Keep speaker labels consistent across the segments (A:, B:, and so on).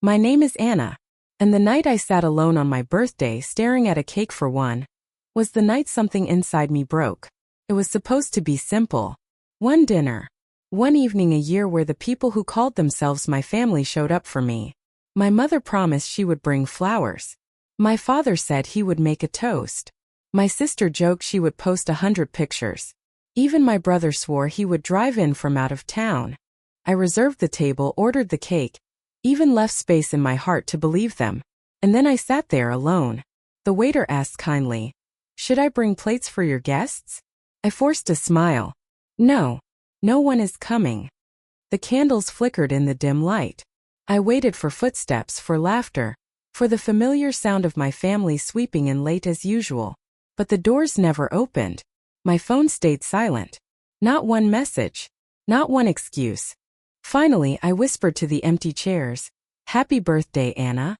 A: My name is Anna. And the night I sat alone on my birthday staring at a cake for one, was the night something inside me broke. It was supposed to be simple. One dinner. One evening a year where the people who called themselves my family showed up for me. My mother promised she would bring flowers. My father said he would make a toast. My sister joked she would post 100 pictures. Even my brother swore he would drive in from out of town. I reserved the table, ordered the cake, even left space in my heart to believe them. And then I sat there alone. The waiter asked kindly, "Should I bring plates for your guests?" I forced a smile. No. No one is coming. The candles flickered in the dim light. I waited for footsteps, for laughter, for the familiar sound of my family sweeping in late as usual. But the doors never opened. My phone stayed silent. Not one message. Not one excuse. Finally, I whispered to the empty chairs, "Happy birthday, Anna,"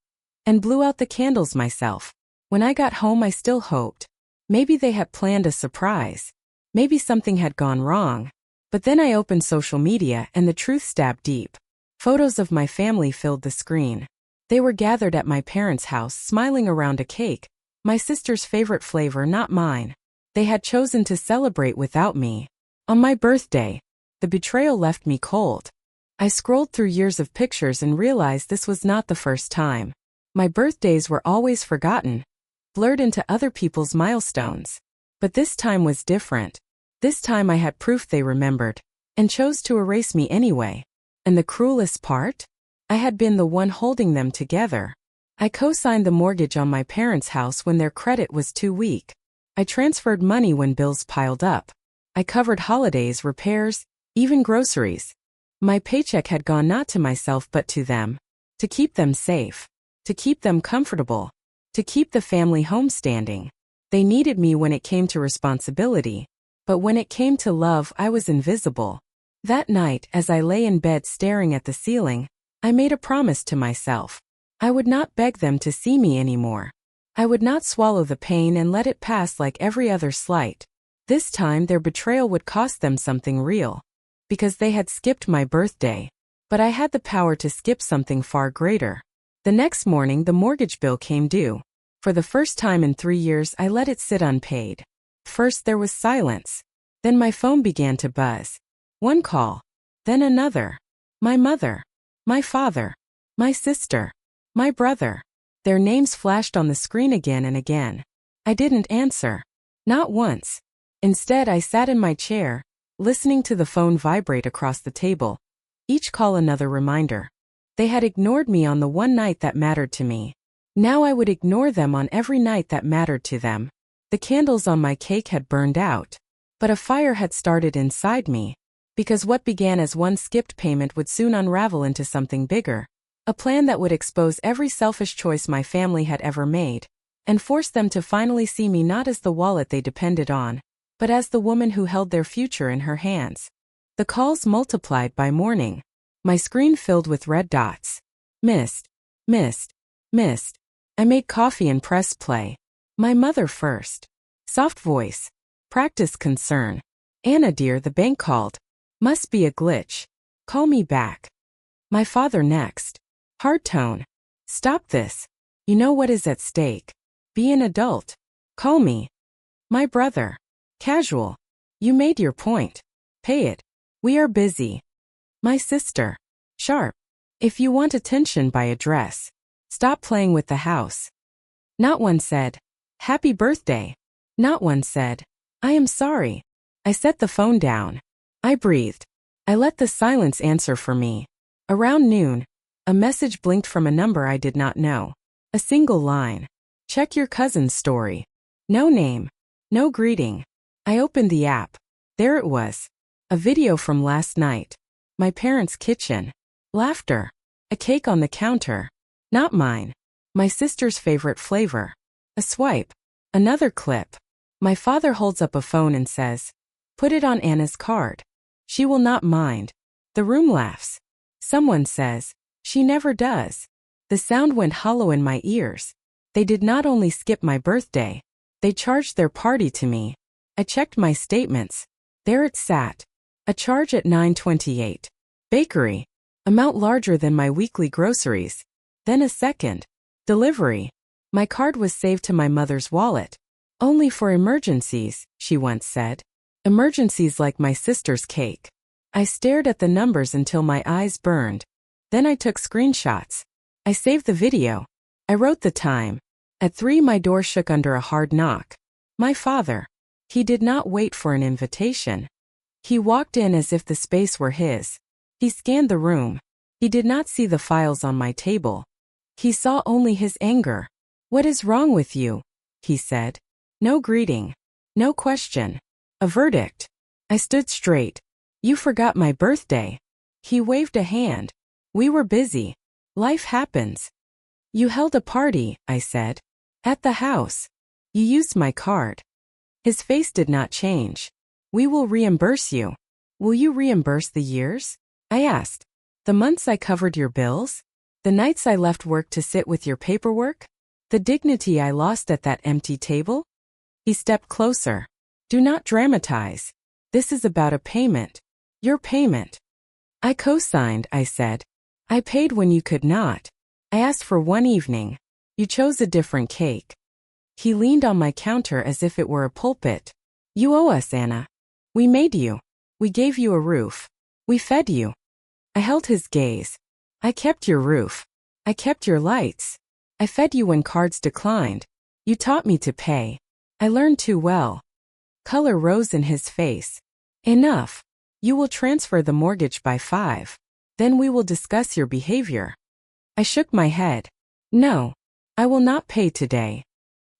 A: and blew out the candles myself. When I got home, I still hoped. Maybe they had planned a surprise. Maybe something had gone wrong. But then I opened social media and the truth stabbed deep. Photos of my family filled the screen. They were gathered at my parents' house, smiling around a cake, my sister's favorite flavor, not mine. They had chosen to celebrate without me. On my birthday, the betrayal left me cold. I scrolled through years of pictures and realized this was not the first time. My birthdays were always forgotten, blurred into other people's milestones. But this time was different. This time I had proof they remembered, and chose to erase me anyway. And the cruelest part? I had been the one holding them together. I co-signed the mortgage on my parents' house when their credit was too weak. I transferred money when bills piled up. I covered holidays, repairs, even groceries. My paycheck had gone not to myself but to them. To keep them safe. To keep them comfortable. To keep the family home standing. They needed me when it came to responsibility. But when it came to love, I was invisible. That night, as I lay in bed staring at the ceiling, I made a promise to myself. I would not beg them to see me anymore. I would not swallow the pain and let it pass like every other slight. This time their betrayal would cost them something real. Because they had skipped my birthday. But I had the power to skip something far greater. The next morning the mortgage bill came due. For the first time in 3 years I let it sit unpaid. First there was silence. Then my phone began to buzz. One call. Then another. My mother. My father. My sister. My brother. Their names flashed on the screen again and again. I didn't answer. Not once. Instead I sat in my chair, listening to the phone vibrate across the table. Each call another reminder. They had ignored me on the one night that mattered to me. Now I would ignore them on every night that mattered to them. The candles on my cake had burned out. But a fire had started inside me. Because what began as one skipped payment would soon unravel into something bigger. A plan that would expose every selfish choice my family had ever made. And force them to finally see me not as the wallet they depended on, but as the woman who held their future in her hands. The calls multiplied by morning. My screen filled with red dots. Missed. Missed. Missed. I made coffee and pressed play. My mother first. Soft voice. Practice concern. "Anna dear, the bank called. Must be a glitch. Call me back." My father next. Hard tone. "Stop this. You know what is at stake. Be an adult. Call me." My brother. Casual. "You made your point. Pay it. We are busy." My sister. Sharp. "If you want attention by address. Stop playing with the house." Not one said, "Happy birthday." Not one said, "I am sorry." I set the phone down. I breathed. I let the silence answer for me. Around noon, a message blinked from a number I did not know. A single line. "Check your cousin's story." No name. No greeting. I opened the app. There it was. A video from last night. My parents' kitchen. Laughter. A cake on the counter. Not mine. My sister's favorite flavor. A swipe. Another clip. My father holds up a phone and says, "Put it on Anna's card. She will not mind." The room laughs. Someone says, "She never does." The sound went hollow in my ears. They did not only skip my birthday, they charged their party to me. I checked my statements. There it sat. A charge at 9:28. Bakery. Amount larger than my weekly groceries. Then a second. Delivery. My card was saved to my mother's wallet. Only for emergencies, she once said. Emergencies like my sister's cake. I stared at the numbers until my eyes burned. Then I took screenshots. I saved the video. I wrote the time. At 3 my door shook under a hard knock. My father. He did not wait for an invitation. He walked in as if the space were his. He scanned the room. He did not see the files on my table. He saw only his anger. "What is wrong with you?" he said. No greeting. No question. A verdict. I stood straight. "You forgot my birthday." He waved a hand. "We were busy. Life happens." "You held a party," I said. "At the house. You used my card." His face did not change. "We will reimburse you." "Will you reimburse the years?" I asked. "The months I covered your bills? The nights I left work to sit with your paperwork? The dignity I lost at that empty table?" He stepped closer. "Do not dramatize. This is about a payment. Your payment." I co-signed, I said. "I paid when you could not. I asked for one evening. You chose a different cake." He leaned on my counter as if it were a pulpit. "You owe us, Anna. We made you. We gave you a roof. We fed you." I held his gaze. "I kept your roof. I kept your lights. I fed you when cards declined. You taught me to pay. I learned too well." Color rose in his face. "Enough. You will transfer the mortgage by 5. Then we will discuss your behavior." I shook my head. "No. I will not pay today."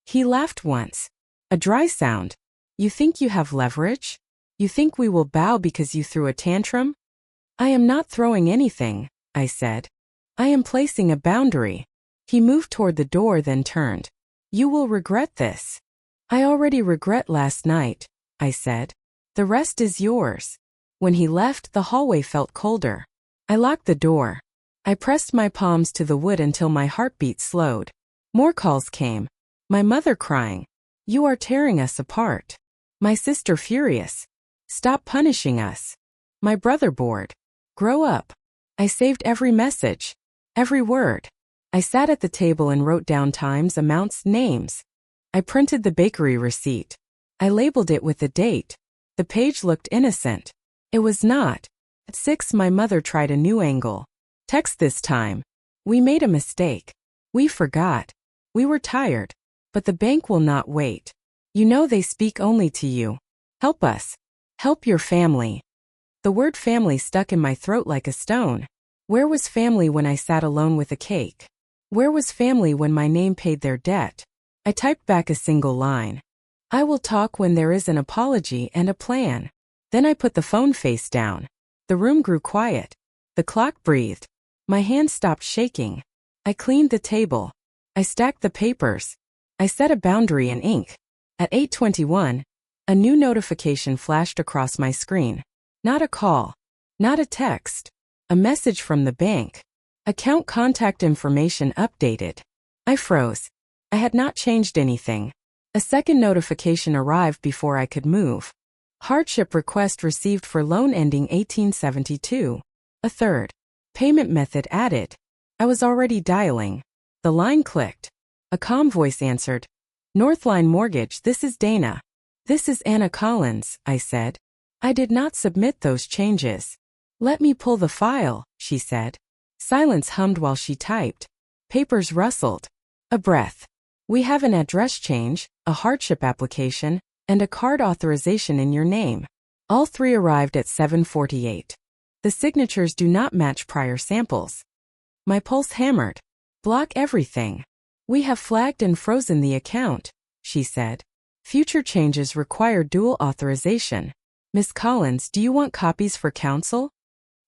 A: He laughed once. A dry sound. "You think you have leverage? You think we will bow because you threw a tantrum?" "I am not throwing anything," I said. "I am placing a boundary." He moved toward the door, then turned. "You will regret this." "I already regret last night," I said. "The rest is yours." When he left, the hallway felt colder. I locked the door. I pressed my palms to the wood until my heartbeat slowed. More calls came. My mother crying. "You are tearing us apart." My sister furious. "Stop punishing us." My brother bored. "Grow up." I saved every message. Every word. I sat at the table and wrote down times, amounts, names. I printed the bakery receipt. I labeled it with the date. The page looked innocent. It was not. At 6 my mother tried a new angle. "Text this time. We made a mistake. We forgot. We were tired. But the bank will not wait. You know they speak only to you. Help us. Help your family." The word family stuck in my throat like a stone. Where was family when I sat alone with a cake? Where was family when my name paid their debt? I typed back a single line. "I will talk when there is an apology and a plan." Then I put the phone face down. The room grew quiet. The clock breathed. My hands stopped shaking. I cleaned the table. I stacked the papers. I set a boundary in ink. At 8:21, a new notification flashed across my screen. Not a call. Not a text. A message from the bank. Account contact information updated. I froze. I had not changed anything. A second notification arrived before I could move. Hardship request received for loan ending 1872. A third. Payment method added. I was already dialing. The line clicked. A calm voice answered. "Northline Mortgage, this is Dana." "This is Anna Collins," I said. "I did not submit those changes." "Let me pull the file," she said. Silence hummed while she typed. Papers rustled. A breath. "We have an address change, a hardship application, and a card authorization in your name." All 3 arrived at 7:48. The signatures do not match prior samples. My pulse hammered. "Block everything. We have flagged and frozen the account," she said. "Future changes require dual authorization. Miss Collins, do you want copies for counsel?"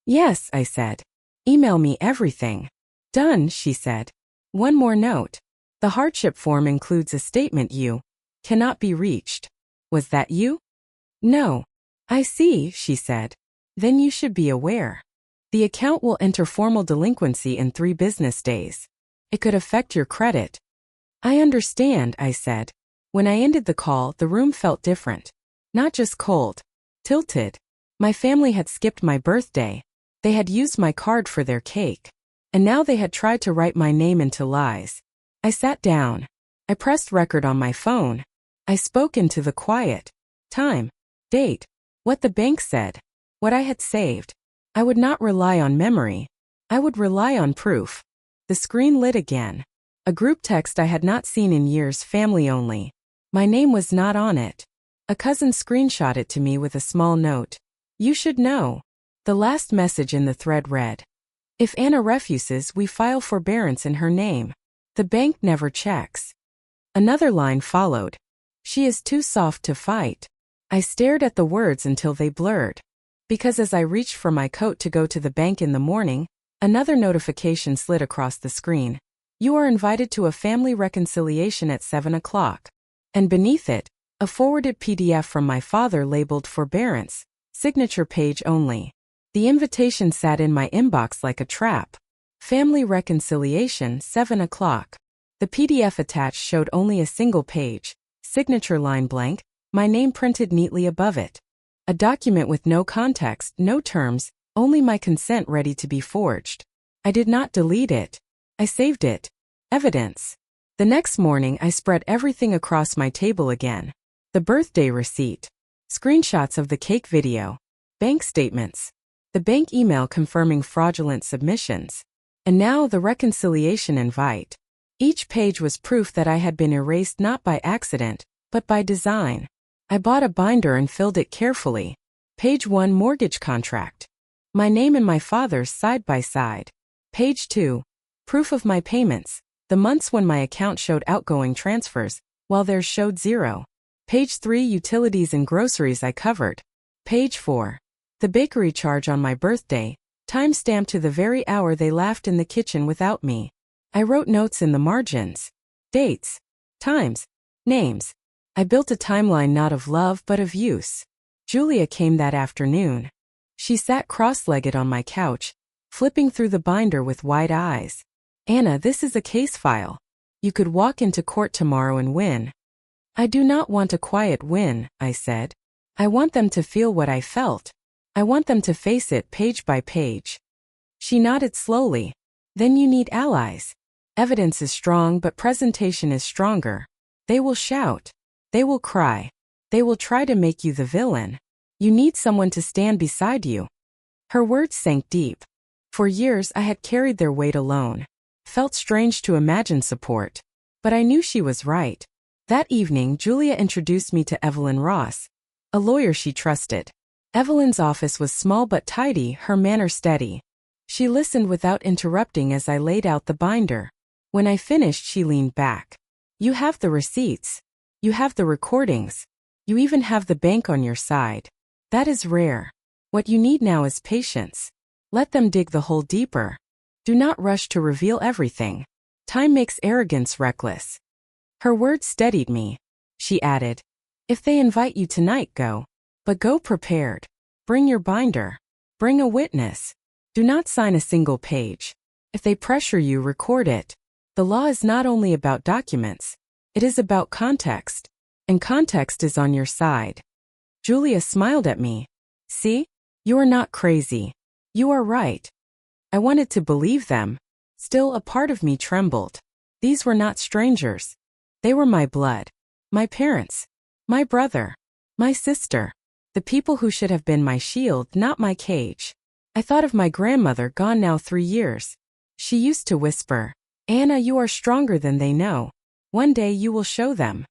A: "Yes," I said. "Email me everything." "Done," she said. "One more note. The hardship form includes a statement you cannot be reached." "Was that you?" "No." "I see," she said. "Then you should be aware. The account will enter formal delinquency in 3 business days. It could affect your credit." "I understand," I said. When I ended the call, the room felt different. Not just cold. Tilted. My family had skipped my birthday. They had used my card for their cake. And now they had tried to write my name into lies. I sat down. I pressed record on my phone. I spoke into the quiet. Time. Date. What the bank said. What I had saved. I would not rely on memory. I would rely on proof. The screen lit again. A group text I had not seen in years, family only. My name was not on it. A cousin screenshot it to me with a small note. You should know. The last message in the thread read, if Anna refuses, we file forbearance in her name. The bank never checks. Another line followed. She is too soft to fight. I stared at the words until they blurred. Because as I reached for my coat to go to the bank in the morning, another notification slid across the screen. You are invited to a family reconciliation at 7 o'clock. And beneath it, a forwarded PDF from my father labeled forbearance, signature page only. The invitation sat in my inbox like a trap. Family reconciliation, 7 o'clock. The PDF attached showed only a single page, signature line blank, my name printed neatly above it. A document with no context, no terms, only my consent ready to be forged. I did not delete it. I saved it. Evidence. The next morning I spread everything across my table again. The birthday receipt. Screenshots of the cake video. Bank statements. The bank email confirming fraudulent submissions. And now the reconciliation invite. Each page was proof that I had been erased not by accident, but by design. I bought a binder and filled it carefully. Page 1, mortgage contract. My name and my father's side by side. Page 2, proof of my payments, the months when my account showed outgoing transfers, while theirs showed zero. Page 3, utilities and groceries I covered. Page 4, the bakery charge on my birthday, time-stamped to the very hour they laughed in the kitchen without me. I wrote notes in the margins. Dates, times, names. I built a timeline not of love but of use. Julia came that afternoon. She sat cross-legged on my couch, flipping through the binder with wide eyes. Anna, this is a case file. You could walk into court tomorrow and win. I do not want a quiet win, I said. I want them to feel what I felt. I want them to face it page by page. She nodded slowly. Then you need allies. Evidence is strong but presentation is stronger. They will shout. They will cry. They will try to make you the villain. You need someone to stand beside you. Her words sank deep. For years I had carried their weight alone. Felt strange to imagine support. But I knew she was right. That evening Julia introduced me to Evelyn Ross, a lawyer she trusted. Evelyn's office was small but tidy, her manner steady. She listened without interrupting as I laid out the binder. When I finished, she leaned back. You have the receipts. You have the recordings. You even have the bank on your side. That is rare. What you need now is patience. Let them dig the hole deeper. Do not rush to reveal everything. Time makes arrogance reckless. Her words steadied me. She added, if they invite you tonight, go. But go prepared. Bring your binder. Bring a witness. Do not sign a single page. If they pressure you, record it. The law is not only about documents. It is about context. And context is on your side. Julia smiled at me. See? You are not crazy. You are right. I wanted to believe them. Still, a part of me trembled. These were not strangers. They were my blood. My parents. My brother. My sister. The people who should have been my shield, not my cage. I thought of my grandmother, gone now 3 years. She used to whisper, Anna, you are stronger than they know. One day you will show them.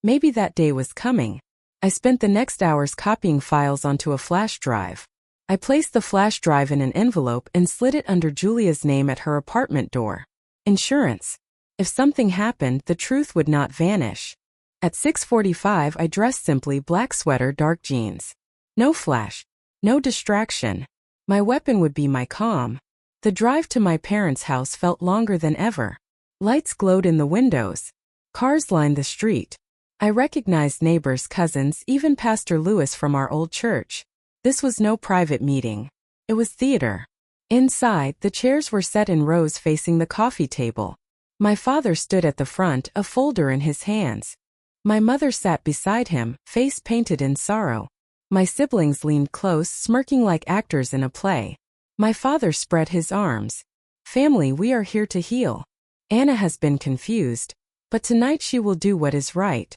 A: Maybe that day was coming. I spent the next hours copying files onto a flash drive. I placed the flash drive in an envelope and slid it under Julia's name at her apartment door. Insurance. If something happened, the truth would not vanish. At 6:45, I dressed simply, black sweater, dark jeans. No flash. No distraction. My weapon would be my calm. The drive to my parents' house felt longer than ever. Lights glowed in the windows. Cars lined the street. I recognized neighbors, cousins, even Pastor Lewis from our old church. This was no private meeting. It was theater. Inside, the chairs were set in rows facing the coffee table. My father stood at the front, a folder in his hands. My mother sat beside him, face painted in sorrow. My siblings leaned close, smirking like actors in a play. My father spread his arms. Family, we are here to heal. Anna has been confused, but tonight she will do what is right.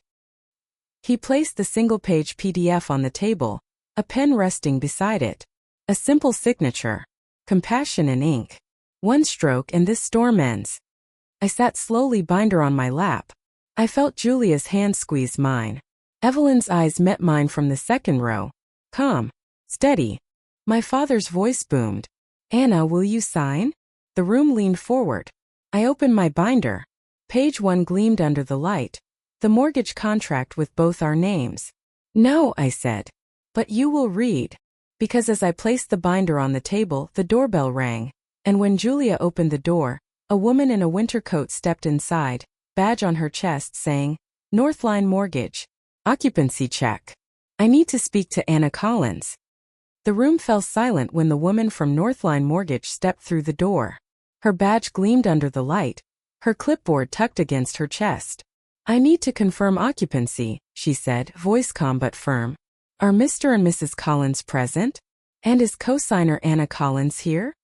A: He placed the single-page PDF on the table, a pen resting beside it. A simple signature. Compassion in ink. One stroke and this storm ends. I sat slowly, binder on my lap. I felt Julia's hand squeeze mine. Evelyn's eyes met mine from the second row. Calm. Steady. My father's voice boomed. Anna, will you sign? The room leaned forward. I opened my binder. Page 1 gleamed under the light. The mortgage contract with both our names. No, I said. But you will read. Because as I placed the binder on the table, the doorbell rang. And when Julia opened the door, a woman in a winter coat stepped inside, badge on her chest saying, Northline Mortgage. Occupancy check. I need to speak to Anna Collins. The room fell silent when the woman from Northline Mortgage stepped through the door. Her badge gleamed under the light, her clipboard tucked against her chest. I need to confirm occupancy, she said, voice calm but firm. Are Mr. and Mrs. Collins present? And is co-signer Anna Collins here?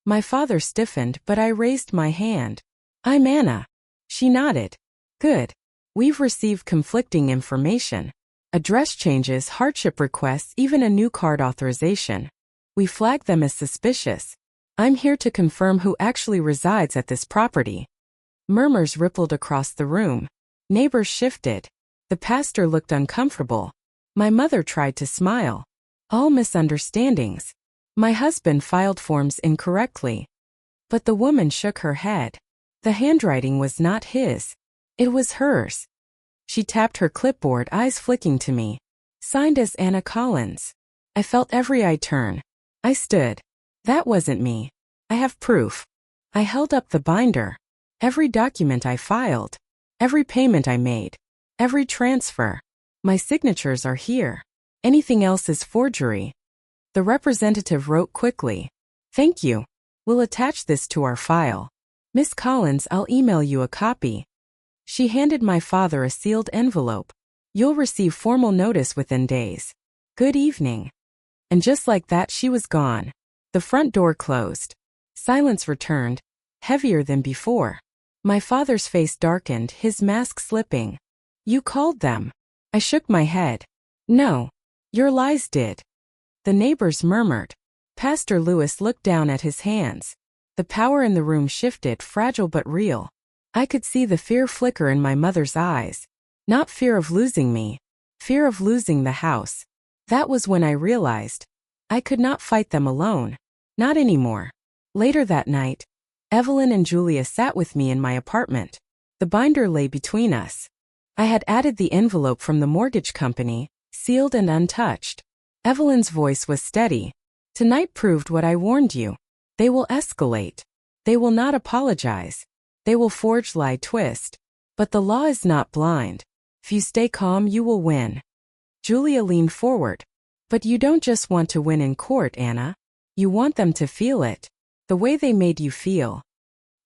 A: My father stiffened, but I raised my hand. I'm Anna. She nodded. Good. We've received conflicting information. Address changes, hardship requests, even a new card authorization. We flagged them as suspicious. I'm here to confirm who actually resides at this property. Murmurs rippled across the room. Neighbors shifted. The pastor looked uncomfortable. My mother tried to smile. All misunderstandings. My husband filed forms incorrectly. But the woman shook her head. The handwriting was not his. It was hers. She tapped her clipboard, eyes flicking to me. Signed as Anna Collins. I felt every eye turn. I stood. That wasn't me. I have proof. I held up the binder. Every document I filed. Every payment I made. Every transfer. My signatures are here. Anything else is forgery. The representative wrote quickly. Thank you. We'll attach this to our file. Miss Collins, I'll email you a copy. She handed my father a sealed envelope. You'll receive formal notice within days. Good evening. And just like that, she was gone. The front door closed. Silence returned, heavier than before. My father's face darkened, his mask slipping. You called them. I shook my head. No. Your lies did. The neighbors murmured. Pastor Lewis looked down at his hands. The power in the room shifted, fragile but real. I could see the fear flicker in my mother's eyes. Not fear of losing me. Fear of losing the house. That was when I realized. I could not fight them alone. Not anymore. Later that night, Evelyn and Julia sat with me in my apartment. The binder lay between us. I had added the envelope from the mortgage company, sealed and untouched. Evelyn's voice was steady. Tonight proved what I warned you. They will escalate. They will not apologize. They will forge, lie, twist. But the law is not blind. If you stay calm, you will win. Julia leaned forward. But you don't just want to win in court, Anna. You want them to feel it. The way they made you feel.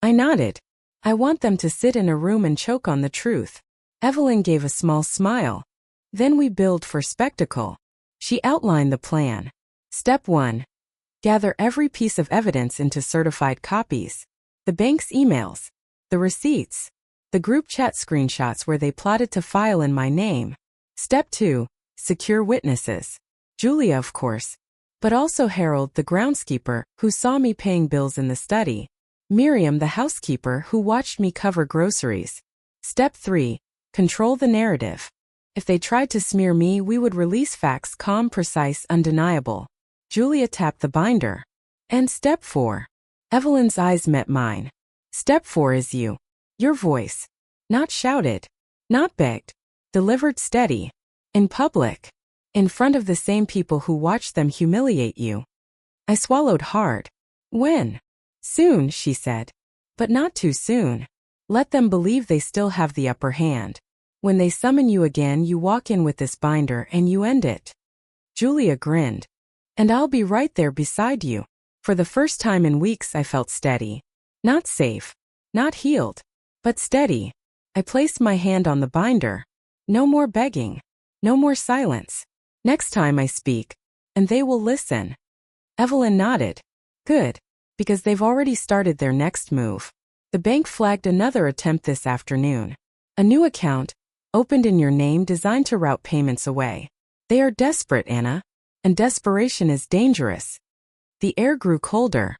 A: I nodded. I want them to sit in a room and choke on the truth. Evelyn gave a small smile. Then we billed for spectacle. She outlined the plan. Step 1. Gather every piece of evidence into certified copies. The bank's emails. The receipts. The group chat screenshots where they plotted to file in my name. Step 2. Secure witnesses. Julia, of course. But also Harold, the groundskeeper, who saw me paying bills in the study. Miriam, the housekeeper, who watched me cover groceries. Step 3. Control the narrative. If they tried to smear me, we would release facts, calm, precise, undeniable. Julia tapped the binder. And step 4. Evelyn's eyes met mine. Step 4 is you. Your voice. Not shouted. Not begged. Delivered steady. In public. In front of the same people who watched them humiliate you. I swallowed hard. When? Soon, she said. But not too soon. Let them believe they still have the upper hand. When they summon you again, you walk in with this binder and you end it. Julia grinned. And I'll be right there beside you. For the first time in weeks, I felt steady. Not safe. Not healed. But steady. I placed my hand on the binder. No more begging. No more silence. Next time I speak. And they will listen. Evelyn nodded. Good. because they've already started their next move. The bank flagged another attempt this afternoon. A new account, opened in your name, designed to route payments away. They are desperate, Anna. And desperation is dangerous. The air grew colder.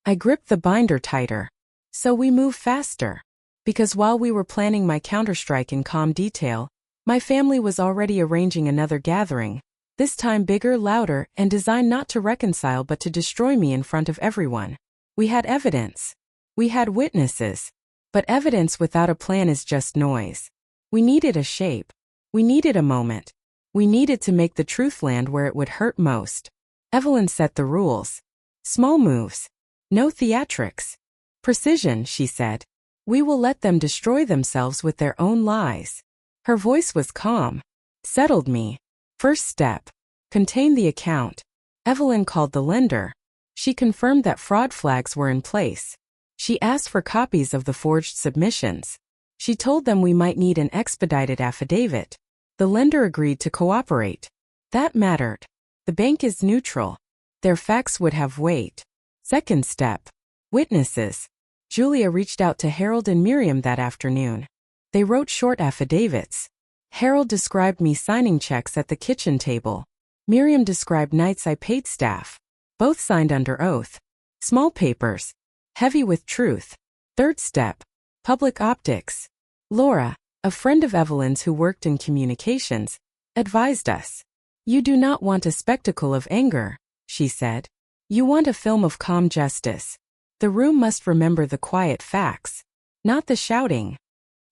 A: I gripped the binder tighter. So we move faster. Because while we were planning my counterstrike in calm detail, my family was already arranging another gathering, this time bigger, louder, and designed not to reconcile but to destroy me in front of everyone. We had evidence. We had witnesses. But evidence without a plan is just noise. We needed a shape. We needed a moment. We needed to make the truth land where it would hurt most. Evelyn set the rules. Small moves. No theatrics. Precision, she said. We will let them destroy themselves with their own lies. Her voice was calm. Settled me. First step. Contain the account. Evelyn called the lender. She confirmed that fraud flags were in place. She asked for copies of the forged submissions. She told them we might need an expedited affidavit. The lender agreed to cooperate. That mattered. The bank is neutral. Their facts would have weight. Second step. Witnesses. Julia reached out to Harold and Miriam that afternoon. They wrote short affidavits. Harold described me signing checks at the kitchen table. Miriam described nights I paid staff. Both signed under oath. Small papers. Heavy with truth. Third step. Public optics. Laura, a friend of Evelyn's who worked in communications, advised us. You do not want a spectacle of anger, she said. You want a film of calm justice. The room must remember the quiet facts, not the shouting.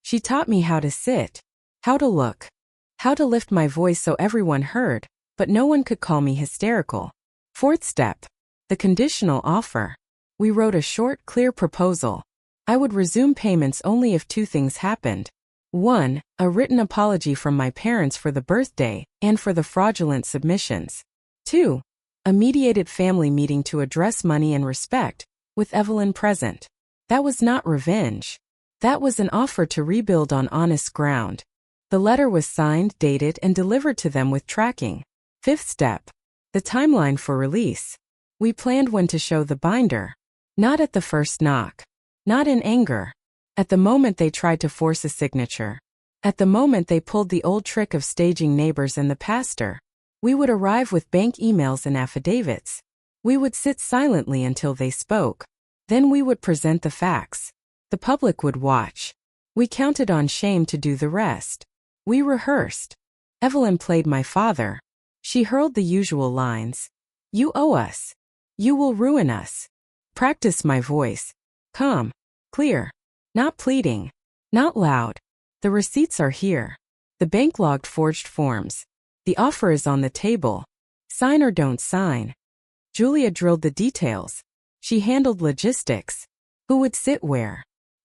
A: She taught me how to sit, how to look, how to lift my voice so everyone heard, but no one could call me hysterical. Fourth step. The conditional offer. We wrote a short, clear proposal. I would resume payments only if two things happened. 1. A written apology from my parents for the birthday and for the fraudulent submissions. 2. A mediated family meeting to address money and respect, with Evelyn present. That was not revenge. That was an offer to rebuild on honest ground. The letter was signed, dated, and delivered to them with tracking. Fifth step. The timeline for release. We planned when to show the binder. Not at the first knock. Not in anger. At the moment they tried to force a signature. At the moment they pulled the old trick of staging neighbors and the pastor. We would arrive with bank emails and affidavits. We would sit silently until they spoke. Then we would present the facts. The public would watch. We counted on shame to do the rest. We rehearsed. Evelyn played my father. She hurled the usual lines. You owe us. You will ruin us. Practice my voice. Calm. Clear. Not pleading. Not loud. The receipts are here. The bank logged forged forms. The offer is on the table. Sign or don't sign. Julia drilled the details. She handled logistics. Who would sit where?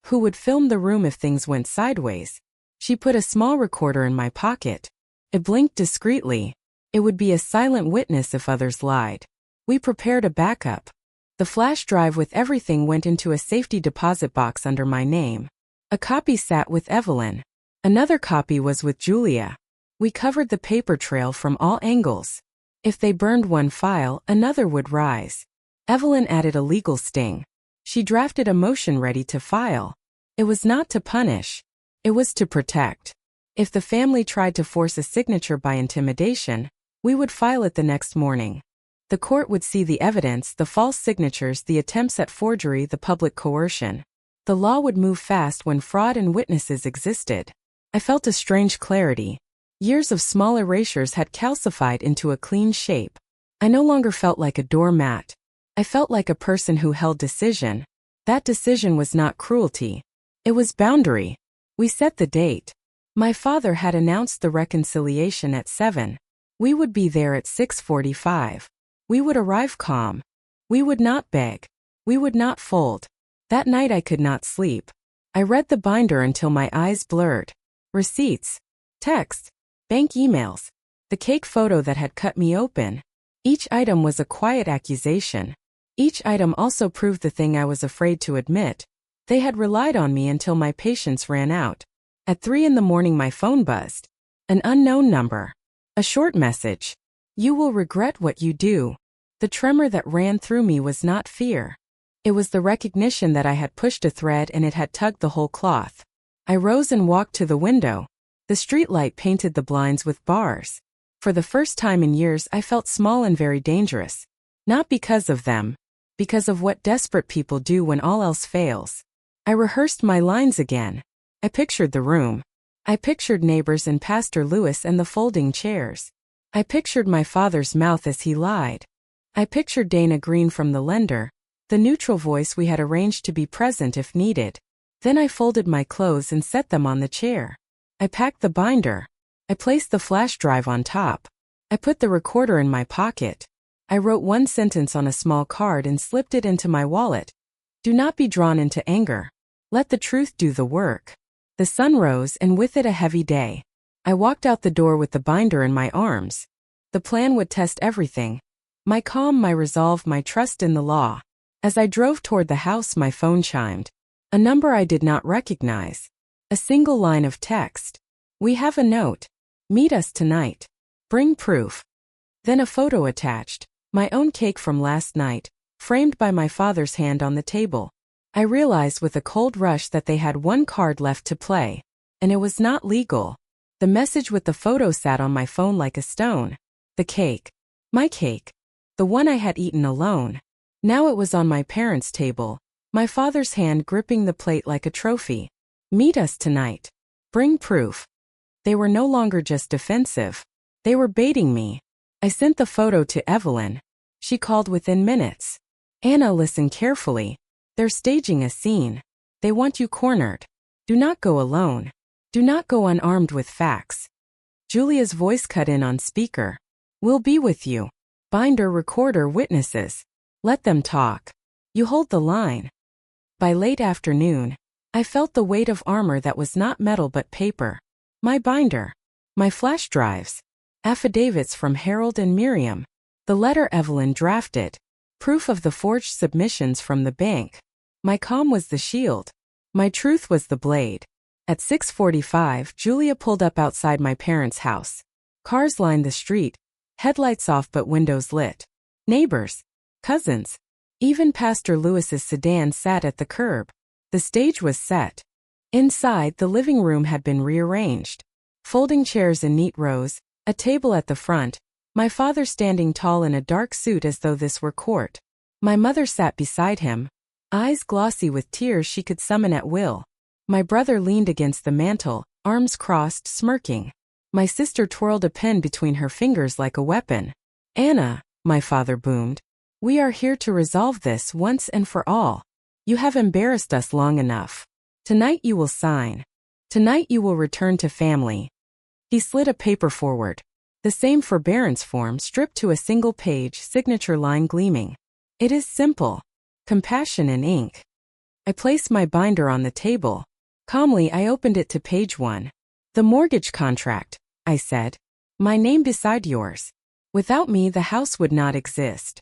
A: Who would film the room if things went sideways? She put a small recorder in my pocket. It blinked discreetly. It would be a silent witness if others lied. We prepared a backup. The flash drive with everything went into a safety deposit box under my name. A copy sat with Evelyn. Another copy was with Julia. We covered the paper trail from all angles. If they burned one file, another would rise. Evelyn added a legal sting. She drafted a motion ready to file. It was not to punish. It was to protect. If the family tried to force a signature by intimidation, we would file it the next morning. The court would see the evidence, the false signatures, the attempts at forgery, the public coercion. The law would move fast when fraud and witnesses existed. I felt a strange clarity. Years of small erasures had calcified into a clean shape. I no longer felt like a doormat. I felt like a person who held decision. That decision was not cruelty. It was boundary. We set the date. My father had announced the reconciliation at 7. We would be there at 6:45. We would arrive calm. We would not beg. We would not fold. That night I could not sleep. I read the binder until my eyes blurred. Receipts. Texts. Bank emails. The cake photo that had cut me open. Each item was a quiet accusation. Each item also proved the thing I was afraid to admit. They had relied on me until my patience ran out. At 3 a.m. my phone buzzed. An unknown number. A short message. You will regret what you do. The tremor that ran through me was not fear. It was the recognition that I had pushed a thread and it had tugged the whole cloth. I rose and walked to the window. The streetlight painted the blinds with bars. For the first time in years I felt small and very dangerous. Not because of them. Because of what desperate people do when all else fails. I rehearsed my lines again. I pictured the room. I pictured neighbors and Pastor Lewis and the folding chairs. I pictured my father's mouth as he lied. I pictured Dana Green from the lender, the neutral voice we had arranged to be present if needed. Then I folded my clothes and set them on the chair. I packed the binder. I placed the flash drive on top. I put the recorder in my pocket. I wrote one sentence on a small card and slipped it into my wallet. Do not be drawn into anger. Let the truth do the work. The sun rose and with it a heavy day. I walked out the door with the binder in my arms. The plan would test everything. My calm, my resolve, my trust in the law. As I drove toward the house, my phone chimed. A number I did not recognize. A single line of text. We have a note. Meet us tonight. Bring proof. Then a photo attached. My own cake from last night, framed by my father's hand on the table. I realized with a cold rush that they had one card left to play. And it was not legal. The message with the photo sat on my phone like a stone. The cake. My cake. The one I had eaten alone. Now it was on my parents' table, my father's hand gripping the plate like a trophy. Meet us tonight. Bring proof. They were no longer just defensive. They were baiting me. I sent the photo to Evelyn. She called within minutes. Anna, listen carefully. They're staging a scene. They want you cornered. Do not go alone. Do not go unarmed with facts. Julia's voice cut in on speaker. We'll be with you. Binder, recorder, witnesses. Let them talk. You hold the line. By late afternoon, I felt the weight of armor that was not metal but paper. My binder. My flash drives. Affidavits from Harold and Miriam. The letter Evelyn drafted. Proof of the forged submissions from the bank. My calm was the shield. My truth was the blade. At 6:45, Julia pulled up outside my parents' house. Cars lined the street. Headlights off but windows lit. Neighbors. Cousins. Even Pastor Lewis's sedan sat at the curb. The stage was set. Inside, the living room had been rearranged. Folding chairs in neat rows, a table at the front, my father standing tall in a dark suit as though this were court. My mother sat beside him, eyes glossy with tears she could summon at will. My brother leaned against the mantel, arms crossed, smirking. My sister twirled a pen between her fingers like a weapon. Anna, my father boomed. We are here to resolve this once and for all. You have embarrassed us long enough. Tonight you will sign. Tonight you will return to family. He slid a paper forward. The same forbearance form stripped to a single page, signature line gleaming. It is simple. Compassion in ink. I placed my binder on the table. Calmly I opened it to page 1. The mortgage contract, I said. My name beside yours. Without me the house would not exist.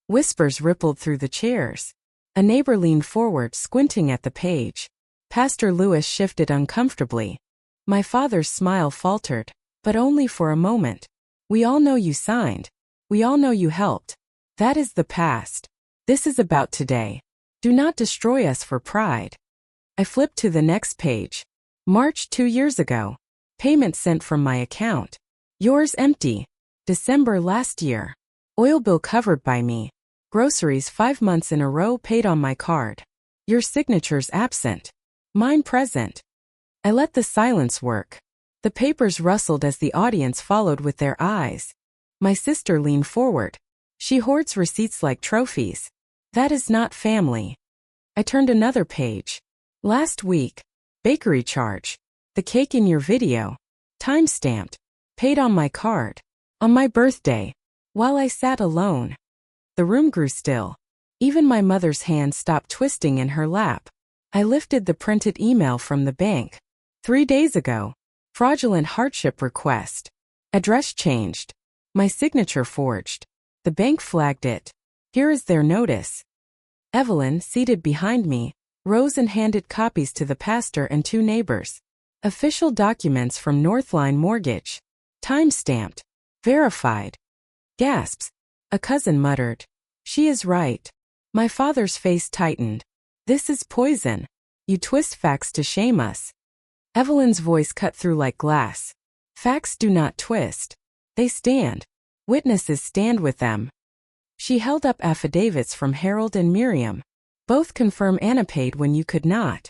A: Whispers rippled through the chairs. A neighbor leaned forward, squinting at the page. Pastor Lewis shifted uncomfortably. My father's smile faltered, but only for a moment. We all know you signed. We all know you helped. That is the past. This is about today. Do not destroy us for pride. I flipped to the next page. March 2 years ago. Payment sent from my account. Yours empty. December last year. Oil bill covered by me. Groceries 5 months in a row paid on my card. Your signatures absent. Mine present. I let the silence work. The papers rustled as the audience followed with their eyes. My sister leaned forward. She hoards receipts like trophies. That is not family. I turned another page. Last week. Bakery charge. The cake in your video. Time-stamped. Paid on my card. On my birthday. While I sat alone. The room grew still. Even my mother's hand stopped twisting in her lap. I lifted the printed email from the bank. 3 days ago. Fraudulent hardship request. Address changed. My signature forged. The bank flagged it. Here is their notice. Evelyn, seated behind me, rose and handed copies to the pastor and 2 neighbors. Official documents from Northline Mortgage. Time-stamped. Verified. Gasps. A cousin muttered. She is right. My father's face tightened. This is poison. You twist facts to shame us. Evelyn's voice cut through like glass. Facts do not twist. They stand. Witnesses stand with them. She held up affidavits from Harold and Miriam. Both confirm Anna paid when you could not.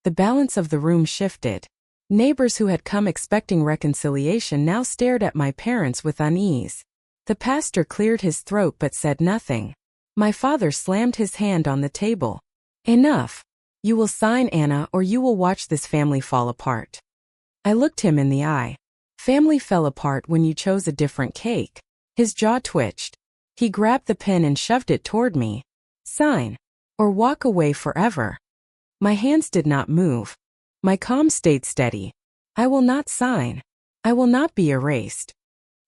A: The balance of the room shifted. Neighbors who had come expecting reconciliation now stared at my parents with unease. The pastor cleared his throat but said nothing. My father slammed his hand on the table. Enough. You will sign, Anna, or you will watch this family fall apart. I looked him in the eye. Family fell apart when you chose a different cake. His jaw twitched. He grabbed the pen and shoved it toward me. Sign. Or walk away forever. My hands did not move. My calm stayed steady. I will not sign. I will not be erased.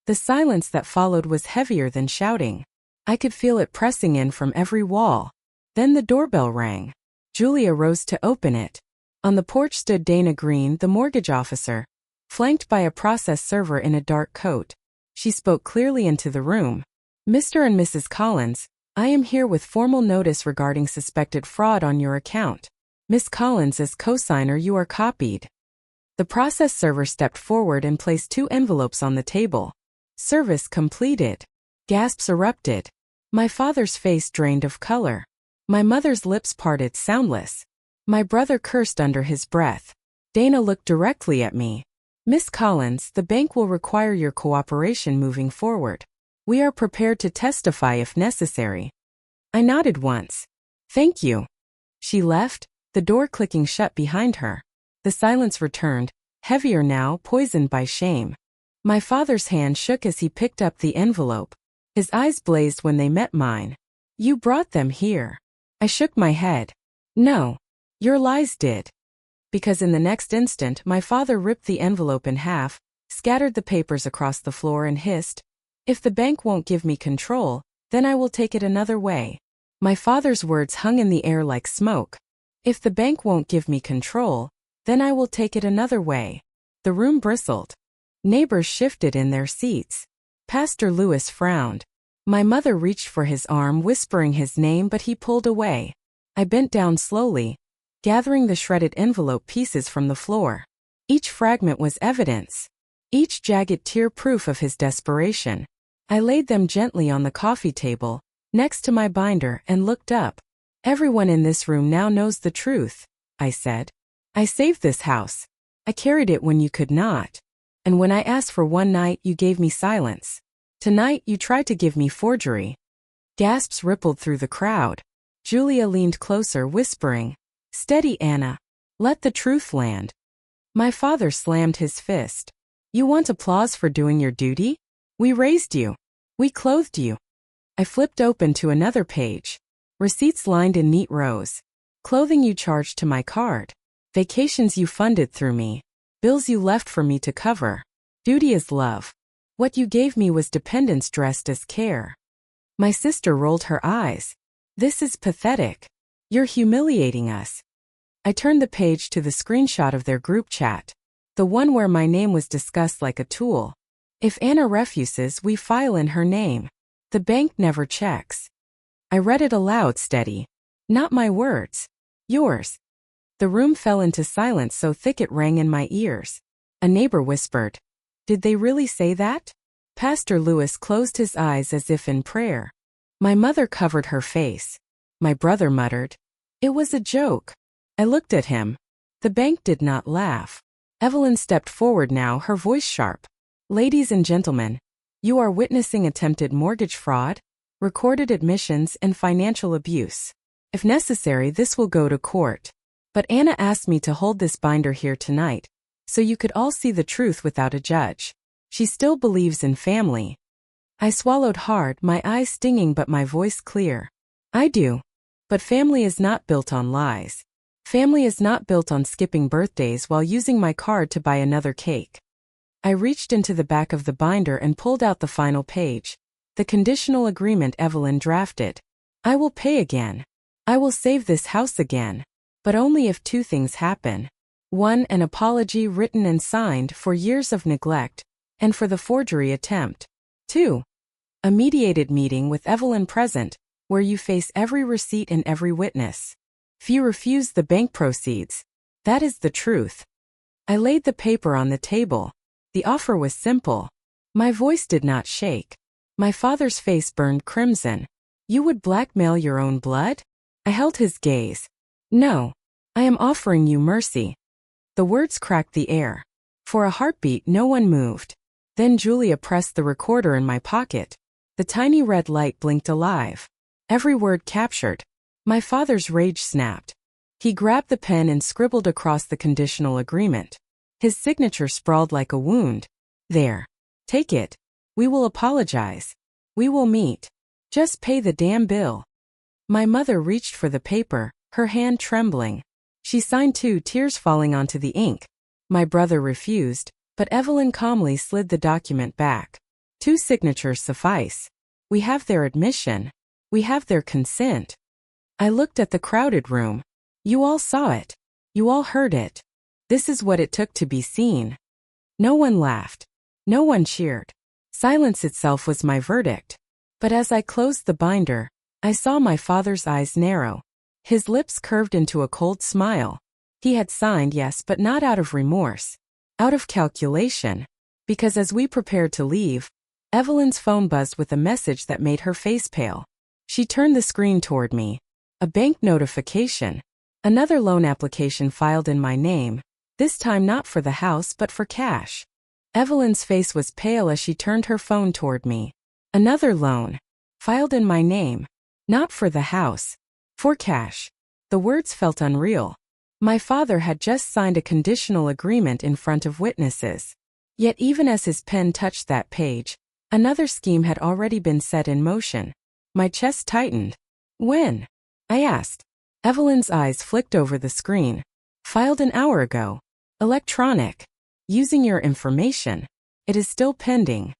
A: The silence that followed was heavier than shouting. I could feel it pressing in from every wall. Then the doorbell rang. Julia rose to open it. On the porch stood Dana Green, the mortgage officer, flanked by a process server in a dark coat. She spoke clearly into the room. Mr. and Mrs. Collins, I am here with formal notice regarding suspected fraud on your account. Miss Collins as co-signer, you are copied. The process server stepped forward and placed 2 envelopes on the table. Service completed. Gasps erupted. My father's face drained of color. My mother's lips parted soundless. My brother cursed under his breath. Dana looked directly at me. Miss Collins, the bank will require your cooperation moving forward. We are prepared to testify if necessary. I nodded once. Thank you. She left, the door clicking shut behind her. The silence returned, heavier now, poisoned by shame. My father's hand shook as he picked up the envelope. His eyes blazed when they met mine. You brought them here. I shook my head. No. Your lies did. Because in the next instant, my father ripped the envelope in half, scattered the papers across the floor and hissed, If the bank won't give me control, then I will take it another way. My father's words hung in the air like smoke. If the bank won't give me control, then I will take it another way. The room bristled. Neighbors shifted in their seats. Pastor Lewis frowned. My mother reached for his arm, whispering his name, but he pulled away. I bent down slowly, gathering the shredded envelope pieces from the floor. Each fragment was evidence. Each jagged tear proof of his desperation. I laid them gently on the coffee table, next to my binder, and looked up. Everyone in this room now knows the truth, I said. I saved this house. I carried it when you could not. And when I asked for one night, you gave me silence. Tonight, you tried to give me forgery. Gasps rippled through the crowd. Julia leaned closer, whispering, Steady, Anna. Let the truth land. My father slammed his fist. You want applause for doing your duty? We raised you. We clothed you. I flipped open to another page. Receipts lined in neat rows. Clothing you charged to my card. Vacations you funded through me. Bills you left for me to cover. Duty is love. What you gave me was dependence dressed as care. My sister rolled her eyes. This is pathetic. You're humiliating us. I turned the page to the screenshot of their group chat. The one where my name was discussed like a tool. If Anna refuses, we file in her name. The bank never checks. I read it aloud, steady. Not my words. Yours. The room fell into silence so thick it rang in my ears. A neighbor whispered, Did they really say that? Pastor Lewis closed his eyes as if in prayer. My mother covered her face. My brother muttered, It was a joke. I looked at him. The bank did not laugh. Evelyn stepped forward now, her voice sharp. Ladies and gentlemen, you are witnessing attempted mortgage fraud, recorded admissions, and financial abuse. If necessary, this will go to court. But Anna asked me to hold this binder here tonight, so you could all see the truth without a judge. She still believes in family. I swallowed hard, my eyes stinging but my voice clear. I do. But family is not built on lies. Family is not built on skipping birthdays while using my card to buy another cake. I reached into the back of the binder and pulled out the final page. The conditional agreement Evelyn drafted. I will pay again. I will save this house again. But only if 2 things happen. 1, an apology written and signed for years of neglect, and for the forgery attempt. 2, a mediated meeting with Evelyn present, where you face every receipt and every witness. Few refuse the bank proceeds. That is the truth. I laid the paper on the table. The offer was simple. My voice did not shake. My father's face burned crimson. You would blackmail your own blood? I held his gaze. No. I am offering you mercy. The words cracked the air. For a heartbeat, no one moved. Then Julia pressed the recorder in my pocket. The tiny red light blinked alive. Every word captured. My father's rage snapped. He grabbed the pen and scribbled across the conditional agreement. His signature sprawled like a wound. There. Take it. We will apologize. We will meet. Just pay the damn bill. My mother reached for the paper, her hand trembling. She signed too, tears falling onto the ink. My brother refused, but Evelyn calmly slid the document back. 2 signatures suffice. We have their admission. We have their consent. I looked at the crowded room. You all saw it. You all heard it. This is what it took to be seen. No one laughed. No one cheered. Silence itself was my verdict. But as I closed the binder, I saw my father's eyes narrow. His lips curved into a cold smile. He had signed, yes, but not out of remorse. Out of calculation. Because as we prepared to leave, Evelyn's phone buzzed with a message that made her face pale. She turned the screen toward me. A bank notification. Another loan application filed in my name, this time not for the house but for cash. Evelyn's face was pale as she turned her phone toward me. Another loan. Filed in my name. Not for the house. For cash. The words felt unreal. My father had just signed a conditional agreement in front of witnesses. Yet even as his pen touched that page, another scheme had already been set in motion. My chest tightened. When? I asked. Evelyn's eyes flicked over the screen. Filed an hour ago. Electronic. Using your information. It is still pending.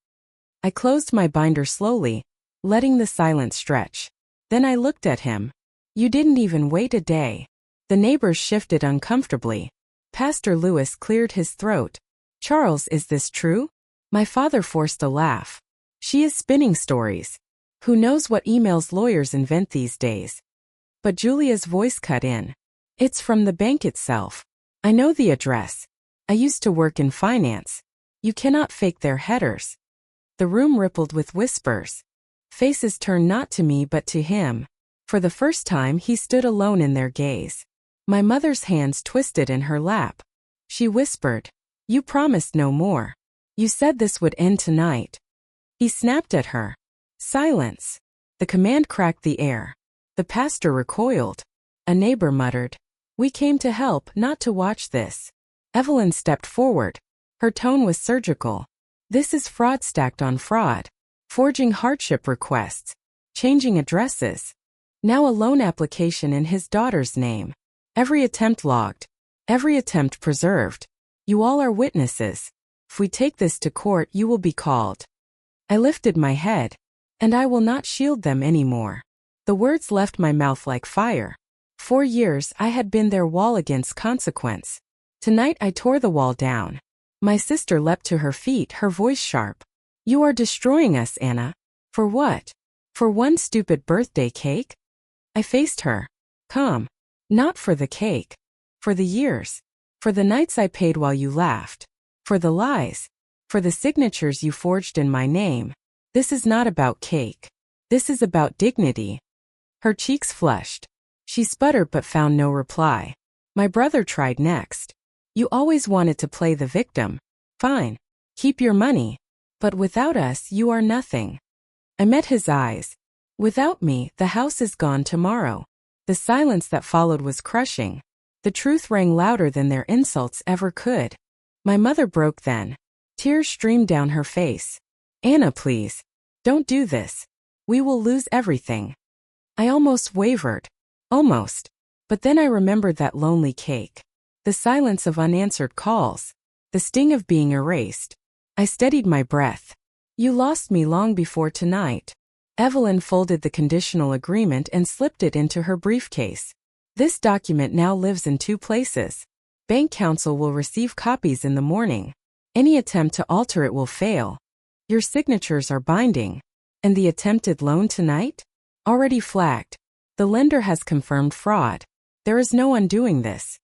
A: I closed my binder slowly, letting the silence stretch. Then I looked at him. You didn't even wait a day. The neighbors shifted uncomfortably. Pastor Lewis cleared his throat. Charles, is this true? My father forced a laugh. She is spinning stories. Who knows what emails lawyers invent these days? But Julia's voice cut in. It's from the bank itself. I know the address. I used to work in finance. You cannot fake their headers. The room rippled with whispers. Faces turned not to me but to him. For the first time he stood alone in their gaze. My mother's hands twisted in her lap. She whispered, You promised no more. You said this would end tonight. He snapped at her. Silence. The command cracked the air. The pastor recoiled. A neighbor muttered, We came to help, not to watch this. Evelyn stepped forward. Her tone was surgical. This is fraud stacked on fraud. Forging hardship requests. Changing addresses. Now a loan application in his daughter's name. Every attempt logged. Every attempt preserved. You all are witnesses. If we take this to court, you will be called. I lifted my head. And I will not shield them anymore. The words left my mouth like fire. 4 years I had been their wall against consequence. Tonight I tore the wall down. My sister leapt to her feet, her voice sharp. You are destroying us, Anna. For what? For one stupid birthday cake? I faced her. Calm. Not for the cake. For the years. For the nights I paid while you laughed. For the lies. For the signatures you forged in my name. This is not about cake. This is about dignity. Her cheeks flushed. She sputtered but found no reply. My brother tried next. You always wanted to play the victim. Fine. Keep your money. But without us, you are nothing. I met his eyes. Without me, the house is gone tomorrow. The silence that followed was crushing. The truth rang louder than their insults ever could. My mother broke then. Tears streamed down her face. Anna, please. Don't do this. We will lose everything. I almost wavered. Almost. But then I remembered that lonely cake. The silence of unanswered calls. The sting of being erased. I steadied my breath. You lost me long before tonight. Evelyn folded the conditional agreement and slipped it into her briefcase. This document now lives in 2 places. Bank counsel will receive copies in the morning. Any attempt to alter it will fail. Your signatures are binding. And the attempted loan tonight? Already flagged. The lender has confirmed fraud. There is no undoing this.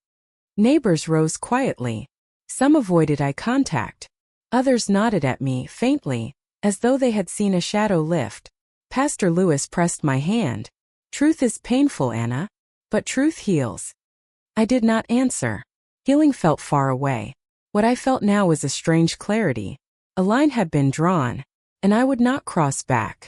A: Neighbors rose quietly. Some avoided eye contact. Others nodded at me faintly, as though they had seen a shadow lift. Pastor Lewis pressed my hand. Truth is painful, Anna. But truth heals. I did not answer. Healing felt far away. What I felt now was a strange clarity. A line had been drawn, and I would not cross back.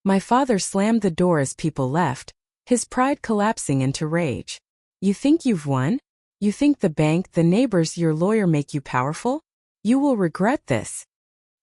A: My father slammed the door as people left, his pride collapsing into rage. You think you've won? You think the bank, the neighbors, your lawyer make you powerful? You will regret this.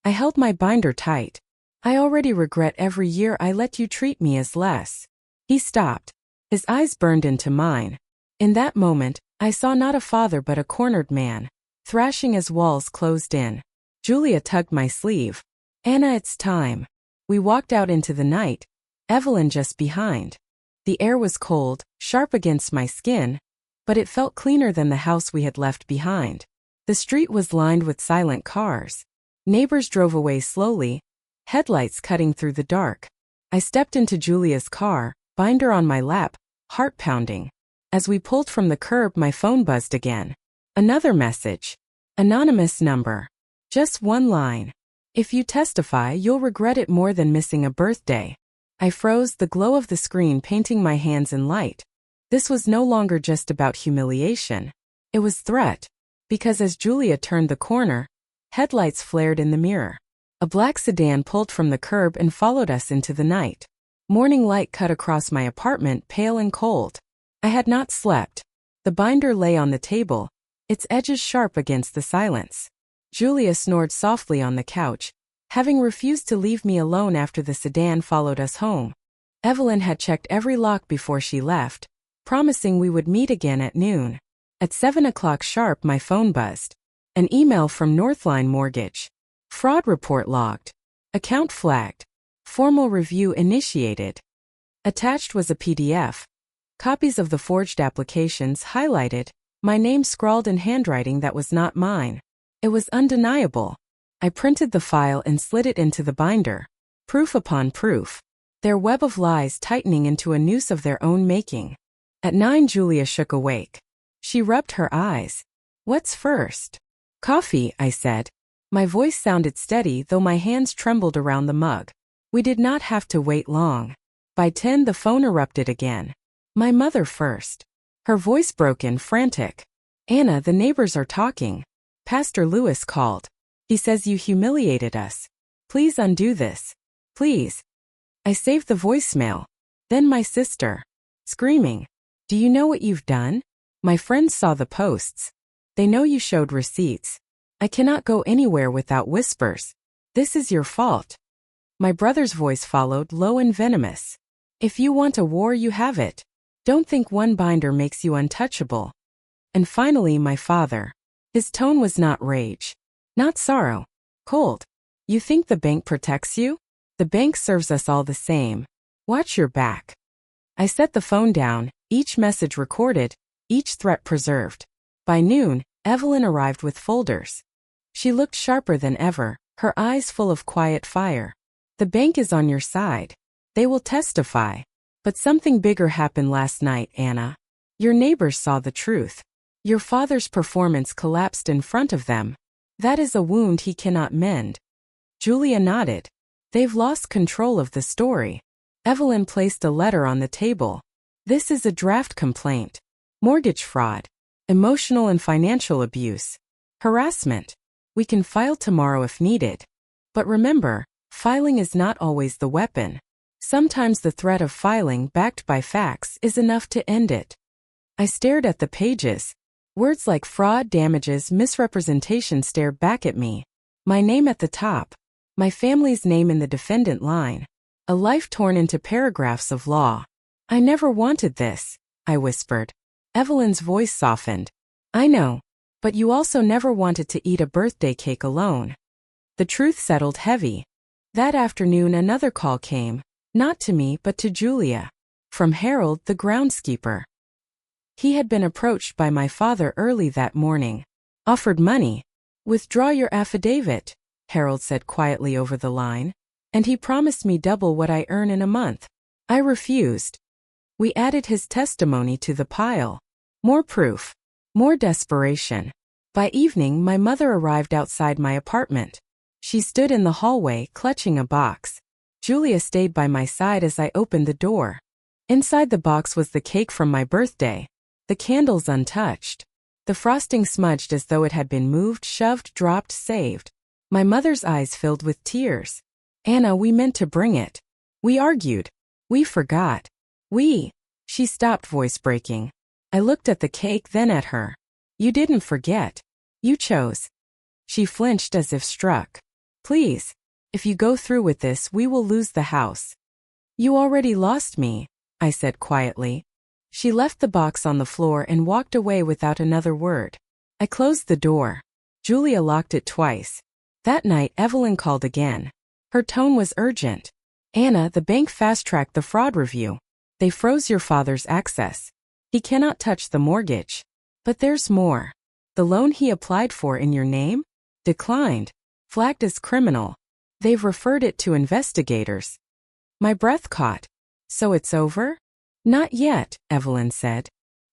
A: I held my binder tight. I already regret every year I let you treat me as less. He stopped. His eyes burned into mine. In that moment, I saw not a father but a cornered man, thrashing as walls closed in. Julia tugged my sleeve. Anna, it's time. We walked out into the night, Evelyn just behind. The air was cold, sharp against my skin, but it felt cleaner than the house we had left behind. The street was lined with silent cars. Neighbors drove away slowly, headlights cutting through the dark. I stepped into Julia's car, binder on my lap, heart pounding. As we pulled from the curb, my phone buzzed again. Another message. Anonymous number. Just one line. If you testify, you'll regret it more than missing a birthday. I froze, the glow of the screen painting my hands in light. This was no longer just about humiliation. It was threat. Because as Julia turned the corner, headlights flared in the mirror. A black sedan pulled from the curb and followed us into the night. Morning light cut across my apartment, pale and cold. I had not slept. The binder lay on the table, its edges sharp against the silence. Julia snored softly on the couch, having refused to leave me alone after the sedan followed us home. Evelyn had checked every lock before she left, promising we would meet again at noon. At 7 o'clock sharp, my phone buzzed. An email from Northline Mortgage. Fraud report logged. Account flagged. Formal review initiated. Attached was a PDF. Copies of the forged applications highlighted, my name scrawled in handwriting that was not mine. It was undeniable. I printed the file and slid it into the binder. Proof upon proof. Their web of lies tightening into a noose of their own making. At 9, Julia shook awake. She rubbed her eyes. What's first? Coffee, I said. My voice sounded steady, though my hands trembled around the mug. We did not have to wait long. By 10, the phone erupted again. My mother first. Her voice broken, frantic. Anna, the neighbors are talking. Pastor Lewis called. He says you humiliated us. Please undo this. Please. I saved the voicemail. Then my sister. Screaming. Do you know what you've done? My friends saw the posts. They know you showed receipts. I cannot go anywhere without whispers. This is your fault. My brother's voice followed, low and venomous. If you want a war, you have it. Don't think one binder makes you untouchable. And finally, my father. His tone was not rage. Not sorrow. Cold. You think the bank protects you? The bank serves us all the same. Watch your back. I set the phone down, each message recorded, each threat preserved. By noon, Evelyn arrived with folders. She looked sharper than ever, her eyes full of quiet fire. The bank is on your side. They will testify. But something bigger happened last night, Anna. Your neighbors saw the truth. Your father's performance collapsed in front of them. That is a wound he cannot mend. Julia nodded. They've lost control of the story. Evelyn placed a letter on the table. This is a draft complaint. Mortgage fraud. Emotional and financial abuse. Harassment. We can file tomorrow if needed. But remember, filing is not always the weapon. Sometimes the threat of filing backed by facts is enough to end it. I stared at the pages. Words like fraud, damages, misrepresentation stared back at me. My name at the top. My family's name in the defendant line. A life torn into paragraphs of law. I never wanted this, I whispered. Evelyn's voice softened. I know. But you also never wanted to eat a birthday cake alone. The truth settled heavy. That afternoon another call came, not to me but to Julia. From Harold, the groundskeeper. He had been approached by my father early that morning. Offered money. Withdraw your affidavit, Harold said quietly over the line. And he promised me double what I earn in a month. I refused. We added his testimony to the pile. More proof. More desperation. By evening, my mother arrived outside my apartment. She stood in the hallway, clutching a box. Julia stayed by my side as I opened the door. Inside the box was the cake from my birthday. The candles untouched. The frosting smudged as though it had been moved, shoved, dropped, saved. My mother's eyes filled with tears. Anna, we meant to bring it. We argued. We forgot. She stopped, voice breaking. I looked at the cake, then at her. You didn't forget. You chose. She flinched as if struck. Please. If you go through with this, we will lose the house. You already lost me, I said quietly. She left the box on the floor and walked away without another word. I closed the door. Julia locked it twice. That night, Evelyn called again. Her tone was urgent. Anna, the bank fast-tracked the fraud review. They froze your father's access. He cannot touch the mortgage. But there's more. The loan he applied for in your name? Declined. Flagged as criminal. They've referred it to investigators. My breath caught. So it's over? Not yet, Evelyn said.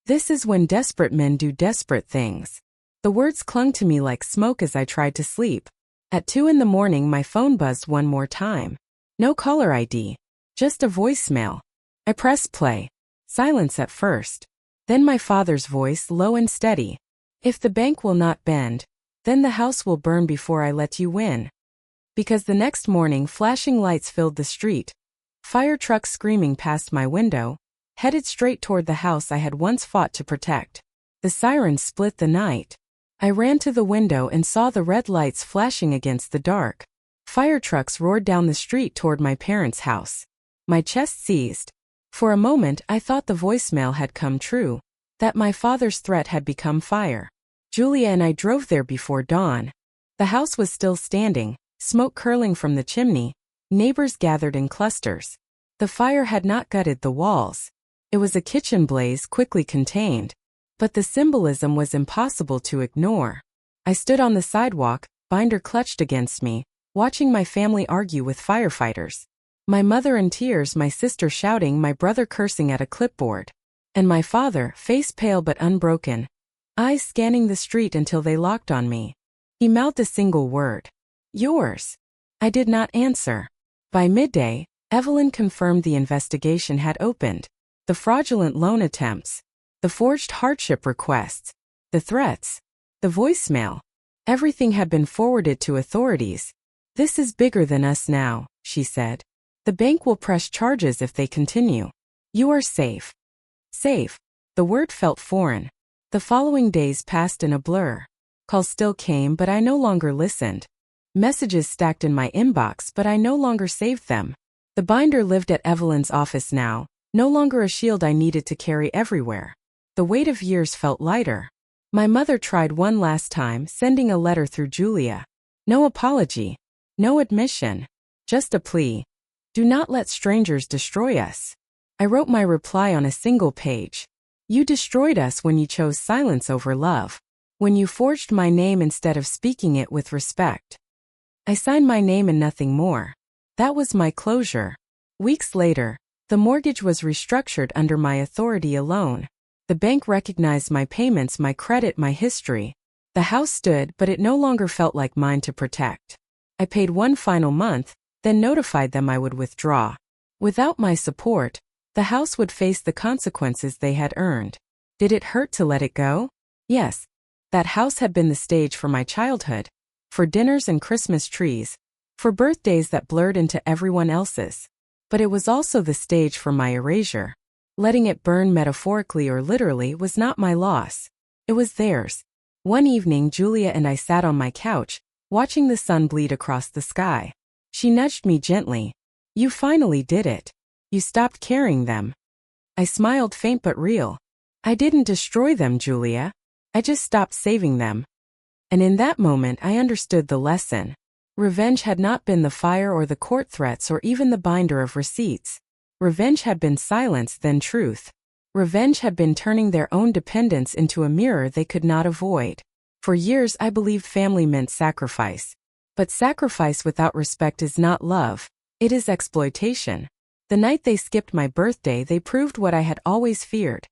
A: This is when desperate men do desperate things. The words clung to me like smoke as I tried to sleep. At 2 a.m, my phone buzzed one more time. No caller ID. Just a voicemail. I pressed play. Silence at first. Then my father's voice, low and steady. If the bank will not bend, then the house will burn before I let you win. Because the next morning, flashing lights filled the street. Fire trucks screaming past my window, headed straight toward the house I had once fought to protect. The sirens split the night. I ran to the window and saw the red lights flashing against the dark. Fire trucks roared down the street toward my parents' house. My chest seized. For a moment, I thought the voicemail had come true, that my father's threat had become fire. Julia and I drove there before dawn. The house was still standing, smoke curling from the chimney, neighbors gathered in clusters. The fire had not gutted the walls. It was a kitchen blaze quickly contained. But the symbolism was impossible to ignore. I stood on the sidewalk, binder clutched against me, watching my family argue with firefighters. My mother in tears, my sister shouting, my brother cursing at a clipboard. And my father, face pale but unbroken, eyes scanning the street until they locked on me. He mouthed a single word. Yours. I did not answer. By midday, Evelyn confirmed the investigation had opened. The fraudulent loan attempts. The forged hardship requests. The threats. The voicemail. Everything had been forwarded to authorities. This is bigger than us now, she said. The bank will press charges if they continue. You are safe. Safe. The word felt foreign. The following days passed in a blur. Calls still came, but I no longer listened. Messages stacked in my inbox, but I no longer saved them. The binder lived at Evelyn's office now, no longer a shield I needed to carry everywhere. The weight of years felt lighter. My mother tried one last time, sending a letter through Julia. No apology. No admission. Just a plea. Do not let strangers destroy us. I wrote my reply on a single page. You destroyed us when you chose silence over love. When you forged my name instead of speaking it with respect. I signed my name and nothing more. That was my closure. Weeks later, the mortgage was restructured under my authority alone. The bank recognized my payments, my credit, my history. The house stood, but it no longer felt like mine to protect. I paid one final month, then notified them I would withdraw. Without my support, the house would face the consequences they had earned. Did it hurt to let it go? Yes. That house had been the stage for my childhood. For dinners and Christmas trees. For birthdays that blurred into everyone else's. But it was also the stage for my erasure. Letting it burn metaphorically or literally was not my loss. It was theirs. One evening, Julia and I sat on my couch, watching the sun bleed across the sky. She nudged me gently. You finally did it. You stopped carrying them. I smiled, faint but real. I didn't destroy them, Julia. I just stopped saving them. And in that moment I understood the lesson. Revenge had not been the fire or the court threats or even the binder of receipts. Revenge had been silence, then truth. Revenge had been turning their own dependence into a mirror they could not avoid. For years I believed family meant sacrifice. But sacrifice without respect is not love, it is exploitation. The night they skipped my birthday, they proved what I had always feared.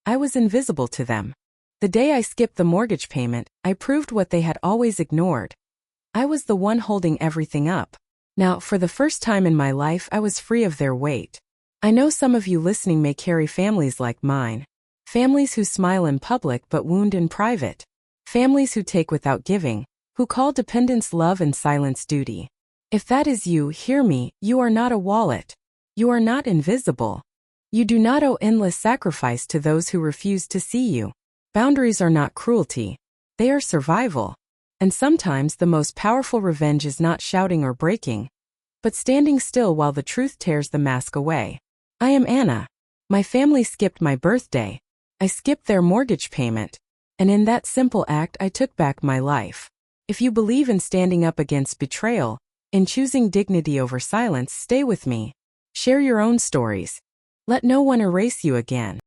A: I was invisible to them. The day I skipped the mortgage payment, I proved what they had always ignored. I was the one holding everything up. Now, for the first time in my life, I was free of their weight. I know some of you listening may carry families like mine. Families who smile in public but wound in private. Families who take without giving, who call dependence love and silence duty. If that is you, hear me, you are not a wallet. You are not invisible. You do not owe endless sacrifice to those who refuse to see you. Boundaries are not cruelty. They are survival. And sometimes the most powerful revenge is not shouting or breaking, but standing still while the truth tears the mask away. I am Anna. My family skipped my birthday. I skipped their mortgage payment. And in that simple act, I took back my life. If you believe in standing up against betrayal, in choosing dignity over silence, stay with me. Share your own stories. Let no one erase you again.